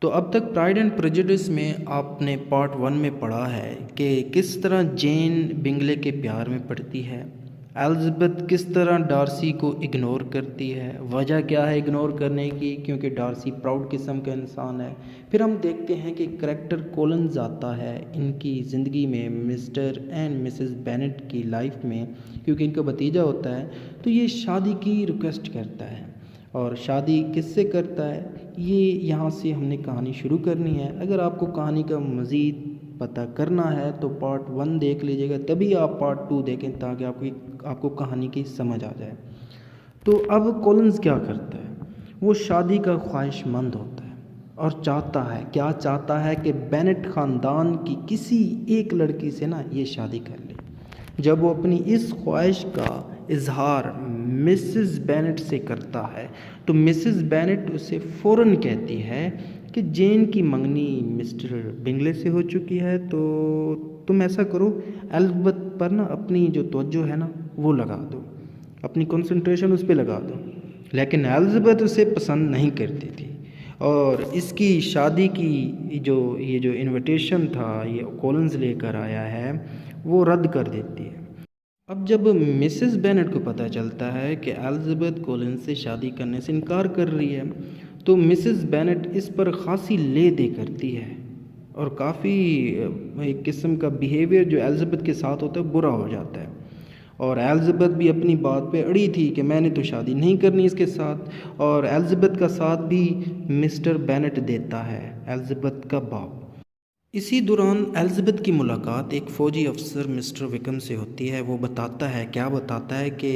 تو اب تک پرائڈ اینڈ پریجوڈس میں آپ نے پارٹ 1 میں پڑھا ہے کہ کس طرح جین بنگلے کے پیار میں پڑتی ہے، الزبتھ کس طرح ڈارسی کو اگنور کرتی ہے، وجہ کیا ہے اگنور کرنے کی، کیونکہ ڈارسی پراؤڈ قسم کا انسان ہے۔ پھر ہم دیکھتے ہیں کہ کریکٹر کولنز آتا ہے ان کی زندگی میں، مسٹر اینڈ مسز بینٹ کی لائف میں، کیونکہ ان کا بھتیجا ہوتا ہے، تو یہ شادی کی ریکویسٹ کرتا ہے۔ اور شادی کس سے کرتا ہے، یہ یہاں سے ہم نے کہانی شروع کرنی ہے۔ اگر آپ کو کہانی کا مزید پتہ کرنا ہے تو پارٹ 1 دیکھ لیجیے گا، تبھی آپ پارٹ 2 دیکھیں تاکہ آپ کو کہانی کی سمجھ آ جائے۔ تو اب کولنز کیا کرتا ہے، وہ شادی کا خواہش مند ہوتا ہے اور کیا چاہتا ہے کہ بینٹ خاندان کی کسی ایک لڑکی سے نا یہ شادی کر لے۔ جب وہ اپنی اس خواہش کا اظہار مسز بینٹ سے کرتا ہے تو مسز بینٹ اسے فوراً کہتی ہے کہ جین کی منگنی مسٹر بنگلے سے ہو چکی ہے، تو تم ایسا کرو، الزبتھ پر نا اپنی جو توجہ ہے نا وہ لگا دو، اپنی کنسنٹریشن اس پہ لگا دو۔ لیکن الزبتھ اسے پسند نہیں کرتی تھی اور اس کی شادی کی یہ جو انویٹیشن تھا یہ کولنز لے کر آیا ہے وہ رد کر دیتی ہے۔ اب جب مسز بینٹ کو پتہ چلتا ہے کہ الزبتھ کولنز سے شادی کرنے سے انکار کر رہی ہے تو مسز بینٹ اس پر خاصی لے دے کرتی ہے اور کافی ایک قسم کا بیہیویئر جو الزبتھ کے ساتھ ہوتا ہے برا ہو جاتا ہے، اور الزبتھ بھی اپنی بات پہ اڑی تھی کہ میں نے تو شادی نہیں کرنی اس کے ساتھ، اور الزبتھ کا ساتھ بھی مسٹر بینٹ دیتا ہے، الزبتھ کا باپ۔ اسی دوران الزبتھ کی ملاقات ایک فوجی افسر مسٹر وکم سے ہوتی ہے۔ وہ بتاتا ہے کہ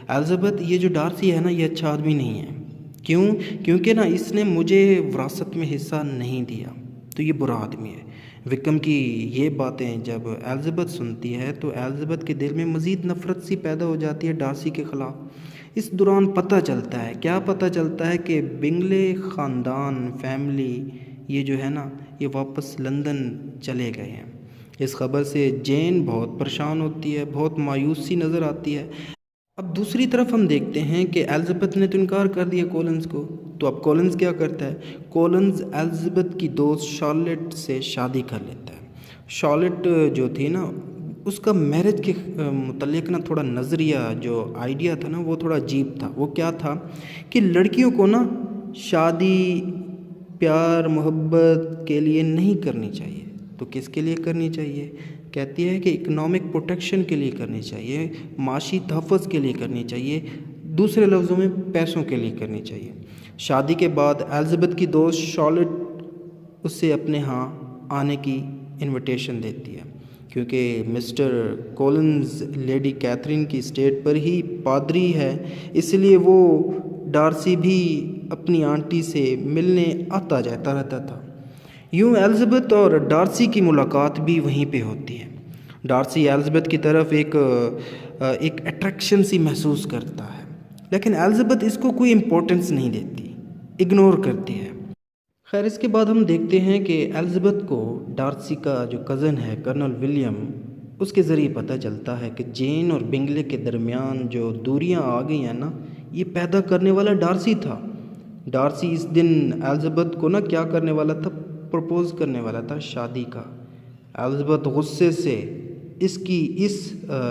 الزبتھ یہ جو ڈارسی ہے نا یہ اچھا آدمی نہیں ہے، کیونکہ نا اس نے مجھے وراثت میں حصہ نہیں دیا، تو یہ برا آدمی ہے۔ وکم کی یہ باتیں جب الزبتھ سنتی ہے تو الزبتھ کے دل میں مزید نفرت سی پیدا ہو جاتی ہے ڈارسی کے خلاف۔ اس دوران پتہ چلتا ہے کہ بنگلے خاندان فیملی یہ جو ہے نا یہ واپس لندن چلے گئے ہیں۔ اس خبر سے جین بہت پریشان ہوتی ہے، بہت مایوسی نظر آتی ہے۔ اب دوسری طرف ہم دیکھتے ہیں کہ الزبتھ نے تو انکار کر دیا کولنز کو، تو اب کولنز کیا کرتا ہے، کولنز الزبتھ کی دوست شارلٹ سے شادی کر لیتا ہے۔ شارلٹ جو تھی نا اس کا میرج کے متعلق نا تھوڑا نظریہ جو آئیڈیا تھا نا وہ تھوڑا عجیب تھا۔ وہ کیا تھا کہ لڑکیوں کو نا شادی پیار محبت کے لیے نہیں کرنی چاہیے، تو کس کے لیے کرنی چاہیے، کہتی ہے کہ اکنامک پروٹیکشن کے لیے کرنی چاہیے، معاشی تحفظ کے لیے کرنی چاہیے، دوسرے لفظوں میں پیسوں کے لیے کرنی چاہیے۔ شادی کے بعد الزبتھ کی دوست شارلٹ اس سے اپنے ہاں آنے کی انویٹیشن دیتی ہے، کیونکہ مسٹر کولنز لیڈی کیتھرین کی اسٹیٹ پر ہی پادری ہے، اس لیے وہ ڈارسی بھی اپنی آنٹی سے ملنے آتا جاتا رہتا تھا۔ یوں الزبتھ اور ڈارسی کی ملاقات بھی وہیں پہ ہوتی ہے۔ ڈارسی الزبتھ کی طرف ایک اٹریکشن سی محسوس کرتا ہے، لیکن الزبتھ اس کو کوئی امپورٹنس نہیں دیتی، اگنور کرتی ہے۔ خیر اس کے بعد ہم دیکھتے ہیں کہ الزبتھ کو ڈارسی کا جو کزن ہے کرنل ولیم، اس کے ذریعے پتہ چلتا ہے کہ جین اور بنگلے کے درمیان جو دوریاں آ گئی ہیں نا یہ پیدا کرنے والا ڈارسی تھا۔ ڈارسی اس دن الزبتھ کو نا کیا کرنے والا تھا، پرپوز کرنے والا تھا شادی کا۔ الزبتھ غصے سے اس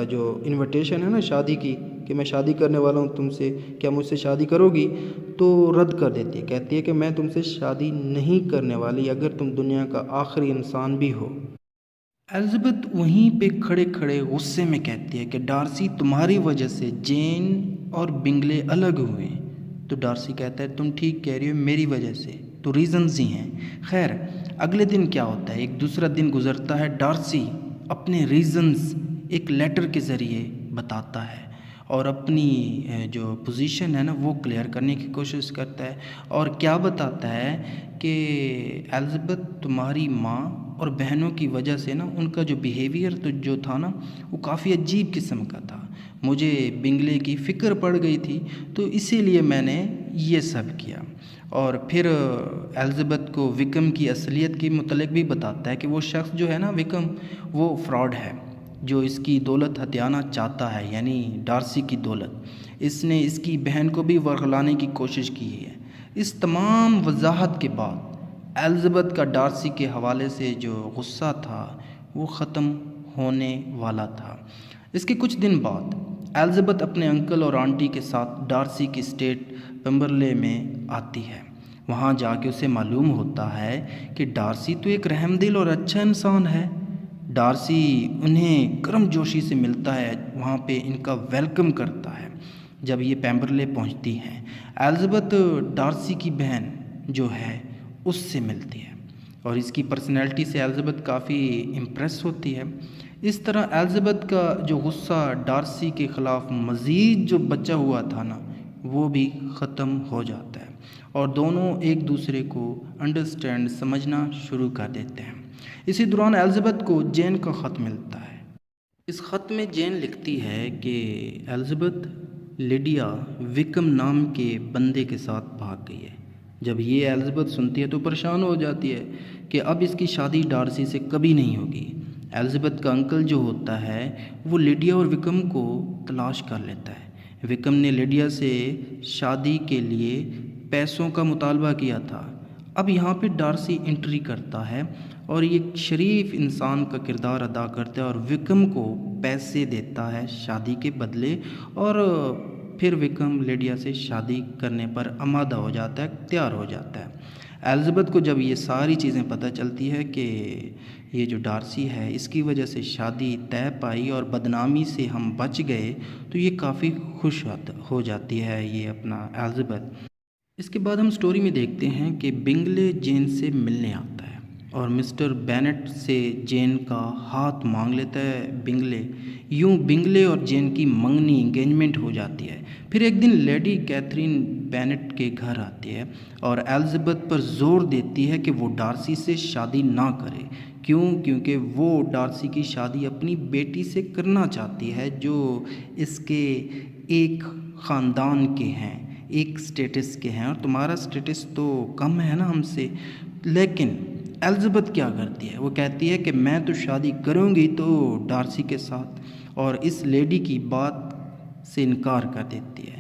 جو انویٹیشن ہے نا شادی کی کہ میں شادی کرنے والا ہوں تم سے، کیا مجھ سے شادی کرو گی، تو رد کر دیتی ہے، کہتی ہے کہ میں تم سے شادی نہیں کرنے والی اگر تم دنیا کا آخری انسان بھی ہو۔ الزبتھ وہیں پہ کھڑے کھڑے غصے میں کہتی ہے کہ ڈارسی تمہاری وجہ سے جین اور بنگلے الگ ہوئے، تو ڈارسی کہتا ہے تم ٹھیک کہہ رہی ہو، میری وجہ سے تو ریزنز ہی ہیں۔ خیر اگلے دن کیا ہوتا ہے، ایک دوسرا دن گزرتا ہے، ڈارسی اپنے ریزنز ایک لیٹر کے ذریعے بتاتا ہے اور اپنی جو پوزیشن ہے نا وہ کلیئر کرنے کی کوشش کرتا ہے، اور کیا بتاتا ہے کہ الزبتھ تمہاری ماں اور بہنوں کی وجہ سے نا ان کا جو بیہیویئر تو جو تھا نا وہ کافی عجیب قسم کا تھا، مجھے بنگلے کی فکر پڑ گئی تھی تو اسی لیے میں نے یہ سب کیا۔ اور پھر الزبتھ کو وکم کی اصلیت کے متعلق بھی بتاتا ہے کہ وہ شخص جو ہے نا وکم وہ فراڈ ہے جو اس کی دولت ہتھیانا چاہتا ہے، یعنی ڈارسی کی دولت، اس نے اس کی بہن کو بھی ورغلانے کی کوشش کی ہے۔ اس تمام وضاحت کے بعد الزبتھ کا ڈارسی کے حوالے سے جو غصہ تھا وہ ختم ہونے والا تھا۔ اس کے کچھ دن بعد الزبتھ اپنے انکل اور آنٹی کے ساتھ ڈارسی کی اسٹیٹ پمبرلے میں آتی ہے۔ وہاں جا کے اسے معلوم ہوتا ہے کہ ڈارسی تو ایک رحم دل اور اچھا انسان ہے۔ ڈارسی انہیں گرم جوشی سے ملتا ہے، وہاں پہ ان کا ویلکم کرتا ہے۔ جب یہ پیمبرلے پہنچتی ہیں، الزبتھ ڈارسی کی بہن جو ہے اس سے ملتی ہے اور اس کی پرسنالٹی سے الزبتھ کافی امپریس ہوتی ہے۔ اس طرح الزبتھ کا جو غصہ ڈارسی کے خلاف مزید جو بچا ہوا تھا نا، وہ بھی ختم ہو جاتا ہے اور دونوں ایک دوسرے کو انڈرسٹینڈ سمجھنا شروع کر دیتے ہیں۔ اسی دوران الزبتھ کو جین کا خط ملتا ہے۔ اس خط میں جین لکھتی ہے کہ الزبتھ لیڈیا وکم نام کے بندے کے ساتھ بھاگ گئی ہے۔ جب یہ الزبتھ سنتی ہے تو پریشان ہو جاتی ہے کہ اب اس کی شادی ڈارسی سے کبھی نہیں ہوگی۔ الزبتھ کا انکل جو ہوتا ہے وہ لیڈیا اور وکم کو تلاش کر لیتا ہے۔ وکم نے لیڈیا سے شادی کے لیے پیسوں کا مطالبہ کیا تھا۔ اب یہاں پہ ڈارسی انٹری کرتا ہے اور یہ شریف انسان کا کردار ادا کرتا ہے اور وکم کو پیسے دیتا ہے شادی کے بدلے، اور پھر وکم لیڈیا سے شادی کرنے پر آمادہ ہو جاتا ہے، تیار ہو جاتا ہے۔ الزبتھ کو جب یہ ساری چیزیں پتہ چلتی ہے کہ یہ جو ڈارسی ہے اس کی وجہ سے شادی طے پائی اور بدنامی سے ہم بچ گئے، تو یہ کافی خوش ہو جاتی ہے یہ اپنا الزبتھ۔ اس کے بعد ہم سٹوری میں دیکھتے ہیں کہ بنگلے جین سے ملنے آتا ہے اور مسٹر بینٹ سے جین کا ہاتھ مانگ لیتا ہے بنگلے۔ یوں بنگلے اور جین کی منگنی انگیجمنٹ ہو جاتی ہے۔ پھر ایک دن لیڈی کیتھرین بینٹ کے گھر آتی ہے اور الزبتھ پر زور دیتی ہے کہ وہ ڈارسی سے شادی نہ کرے۔ کیونکہ وہ ڈارسی کی شادی اپنی بیٹی سے کرنا چاہتی ہے جو اس کے ایک خاندان کے ہیں، ایک سٹیٹس کے ہیں، اور تمہارا سٹیٹس تو کم ہے نا ہم سے۔ لیکن الزبتھ کیا کرتی ہے، وہ کہتی ہے کہ میں تو شادی کروں گی تو ڈارسی کے ساتھ، اور اس لیڈی کی بات سے انکار کر دیتی ہے۔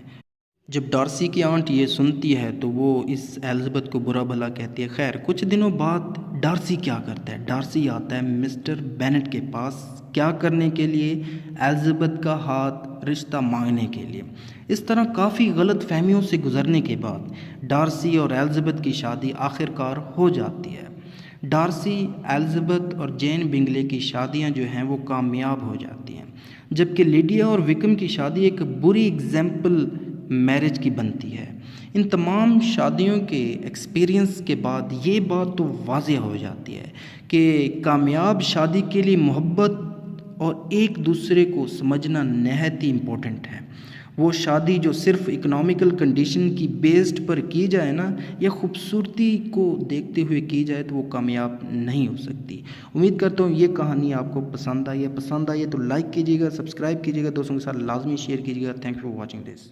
جب ڈارسی کی آنٹ یہ سنتی ہے تو وہ اس الزبتھ کو برا بھلا کہتی ہے۔ خیر کچھ دنوں بعد ڈارسی کیا کرتا ہے، ڈارسی آتا ہے مسٹر بینٹ کے پاس کیا کرنے کے لیے، الزبتھ کا ہاتھ رشتہ مانگنے کے لیے۔ اس طرح کافی غلط فہمیوں سے گزرنے کے بعد ڈارسی اور الزبتھ کی شادی آخر کار ہو جاتی ہے۔ ڈارسی، الزبتھ اور جین بنگلے کی شادیاں جو ہیں وہ کامیاب ہو جاتی ہیں، جبکہ لیڈیا اور وکم کی شادی ایک بری ایگزامپل میرج کی بنتی ہے۔ ان تمام شادیوں کے ایکسپیرینس کے بعد یہ بات تو واضح ہو جاتی ہے کہ کامیاب شادی کے لیے محبت اور ایک دوسرے کو سمجھنا نہایت ہی امپورٹنٹ ہے۔ وہ شادی جو صرف اکنامیکل کنڈیشن کی بیسڈ پر کی جائے نا، یا خوبصورتی کو دیکھتے ہوئے کی جائے تو وہ کامیاب نہیں ہو سکتی۔ امید کرتا ہوں یہ کہانی آپ کو پسند آئی ہے۔ پسند آئی ہے تو لائک کیجیے گا، سبسکرائب کیجیے گا، دوستوں کے ساتھ لازمی شیئر کیجیے گا۔ Thank you for watching this.